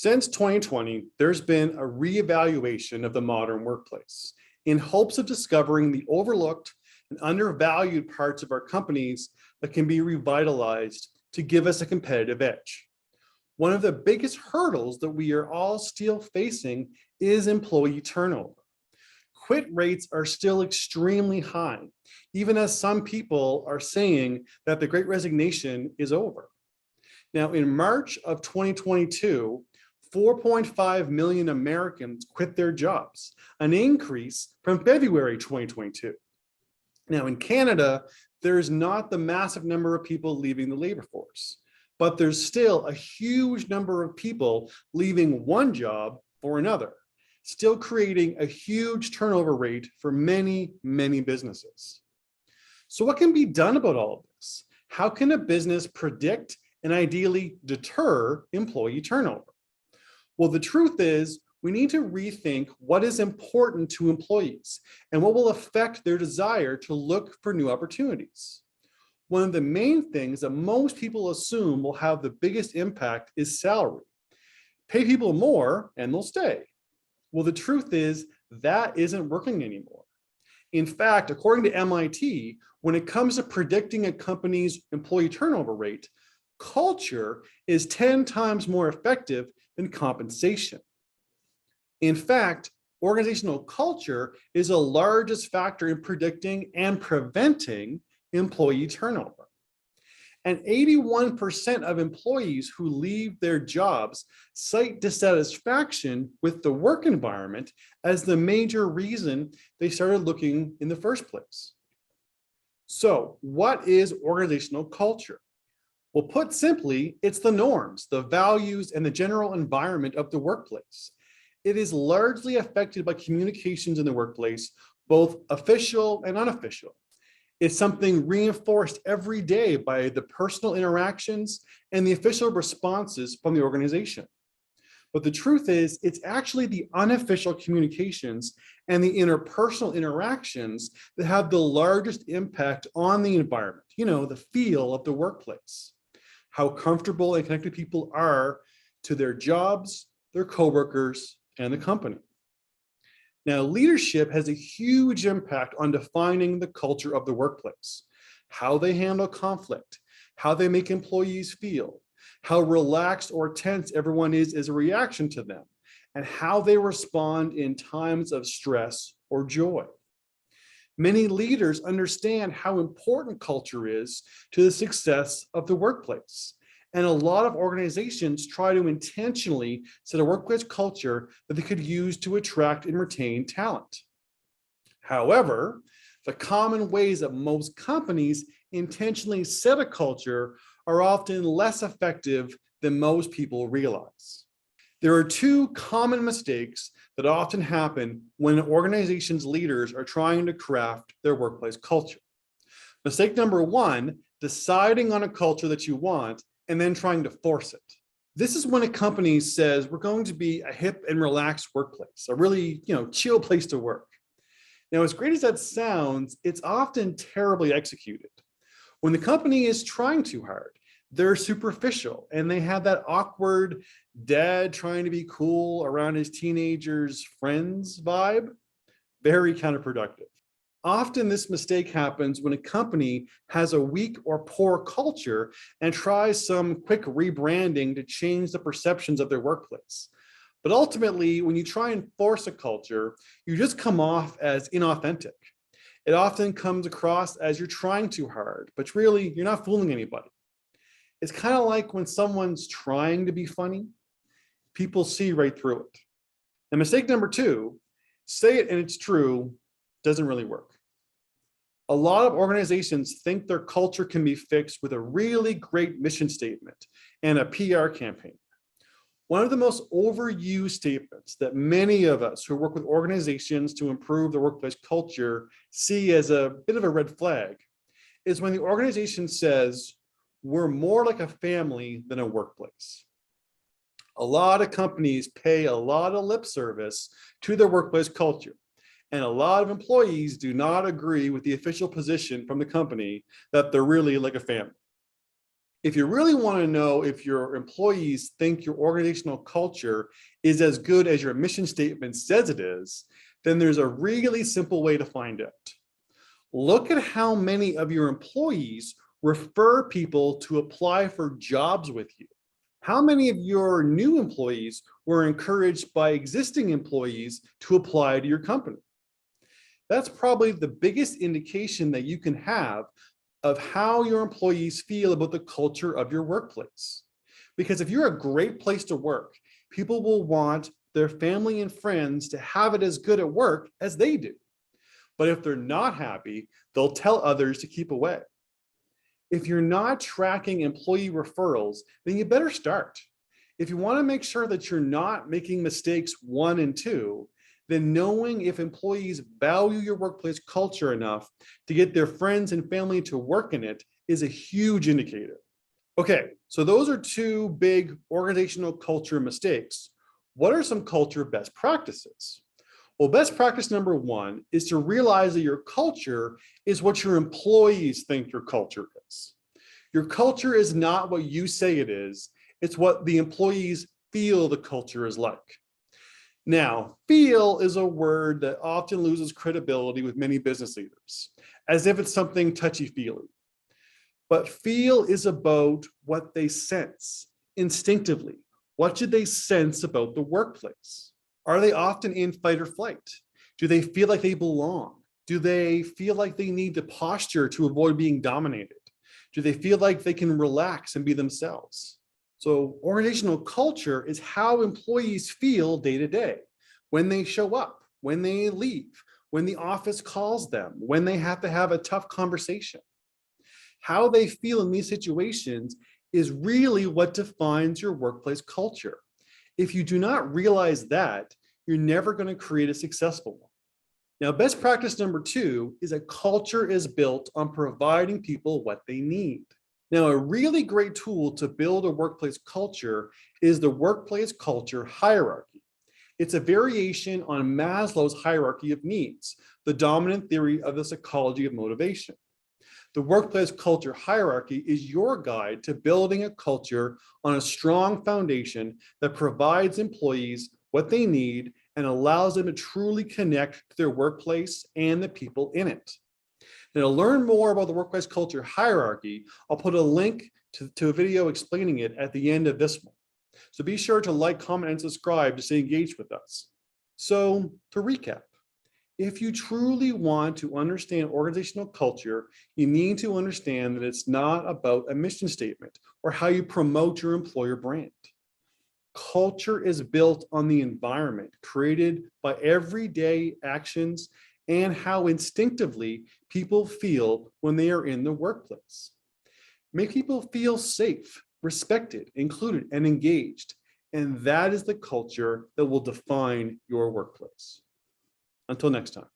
Since 2020, there's been a reevaluation of the modern workplace in hopes of discovering the overlooked and undervalued parts of our companies that can be revitalized to give us a competitive edge. One of the biggest hurdles that we are all still facing is employee turnover. Quit rates are still extremely high, even as some people are saying that the Great Resignation is over. Now, in March of 2022, 4.5 million Americans quit their jobs, an increase from February 2022. Now, in Canada, there's not the massive number of people leaving the labor force, but there's still a huge number of people leaving one job for another, still creating a huge turnover rate for many, many businesses. So what can be done about all of this? How can a business predict and ideally deter employee turnover? Well, the truth is we need to rethink what is important to employees and what will affect their desire to look for new opportunities. One of the main things that most people assume will have the biggest impact is salary. Pay people more and they'll stay. Well, the truth is that isn't working anymore. In fact, according to MIT, when it comes to predicting a company's employee turnover rate, culture is 10 times more effective than compensation. In fact, organizational culture is the largest factor in predicting and preventing employee turnover. And 81% of employees who leave their jobs cite dissatisfaction with the work environment as the major reason they started looking in the first place. So, what is organizational culture? Well, put simply, it's the norms, the values, and the general environment of the workplace. It is largely affected by communications in the workplace, both official and unofficial. It's something reinforced every day by the personal interactions and the official responses from the organization. But the truth is, it's actually the unofficial communications and the interpersonal interactions that have the largest impact on the environment, the feel of the workplace. How comfortable and connected people are to their jobs, their coworkers, and the company. Now, leadership has a huge impact on defining the culture of the workplace, how they handle conflict, how they make employees feel, how relaxed or tense everyone is as a reaction to them, and how they respond in times of stress or joy. Many leaders understand how important culture is to the success of the workplace. And a lot of organizations try to intentionally set a workplace culture that they could use to attract and retain talent. However, the common ways that most companies intentionally set a culture are often less effective than most people realize. There are two common mistakes that often happen when an organization's leaders are trying to craft their workplace culture. Mistake number one, deciding on a culture that you want and then trying to force it. This is when a company says, we're going to be a hip and relaxed workplace, a really, chill place to work. Now, as great as that sounds, it's often terribly executed. When the company is trying too hard, they're superficial and they have that awkward dad trying to be cool around his teenager's friends vibe. Very counterproductive. Often this mistake happens when a company has a weak or poor culture and tries some quick rebranding to change the perceptions of their workplace. But ultimately, when you try and force a culture, you just come off as inauthentic. It often comes across as you're trying too hard, but really you're not fooling anybody. It's kind of like when someone's trying to be funny, people see right through it. And mistake number two, say it and it's true, doesn't really work. A lot of organizations think their culture can be fixed with a really great mission statement and a PR campaign. One of the most overused statements that many of us who work with organizations to improve the workplace culture see as a bit of a red flag is when the organization says, we're more like a family than a workplace. A lot of companies pay a lot of lip service to their workplace culture. And a lot of employees do not agree with the official position from the company that they're really like a family. If you really want to know if your employees think your organizational culture is as good as your mission statement says it is, then there's a really simple way to find out. Look at how many of your employees refer people to apply for jobs with you. How many of your new employees were encouraged by existing employees to apply to your company? That's probably the biggest indication that you can have of how your employees feel about the culture of your workplace. Because if you're a great place to work, people will want their family and friends to have it as good at work as they do. But if they're not happy, they'll tell others to keep away. If you're not tracking employee referrals, then you better start. If you want to make sure that you're not making mistakes 1 and 2, then knowing if employees value your workplace culture enough to get their friends and family to work in it is a huge indicator. Okay, so those are 2 big organizational culture mistakes. What are some culture best practices? Well, best practice number 1 is to realize that your culture is what your employees think your culture is. Your culture is not what you say it is, it's what the employees feel the culture is like. Now, feel is a word that often loses credibility with many business leaders, as if it's something touchy-feely. But feel is about what they sense instinctively. What should they sense about the workplace? Are they often in fight or flight? Do they feel like they belong? Do they feel like they need the posture to avoid being dominated? Do they feel like they can relax and be themselves? So organizational culture is how employees feel day to day, when they show up, when they leave, when the office calls them, when they have to have a tough conversation. How they feel in these situations is really what defines your workplace culture. If you do not realize that, you're never going to create a successful one. Now, best practice number 2 is a culture is built on providing people what they need. Now, a really great tool to build a workplace culture is the workplace culture hierarchy. It's a variation on Maslow's hierarchy of needs, the dominant theory of the psychology of motivation. The workplace culture hierarchy is your guide to building a culture on a strong foundation that provides employees what they need and allows them to truly connect to their workplace and the people in it. Now, to learn more about the workplace culture hierarchy, I'll put a link to a video explaining it at the end of this one. So be sure to like, comment, and subscribe to stay engaged with us. So to recap, if you truly want to understand organizational culture, you need to understand that it's not about a mission statement or how you promote your employer brand. Culture is built on the environment created by everyday actions and how instinctively people feel when they are in the workplace. Make people feel safe, respected, included, and engaged. And that is the culture that will define your workplace. Until next time.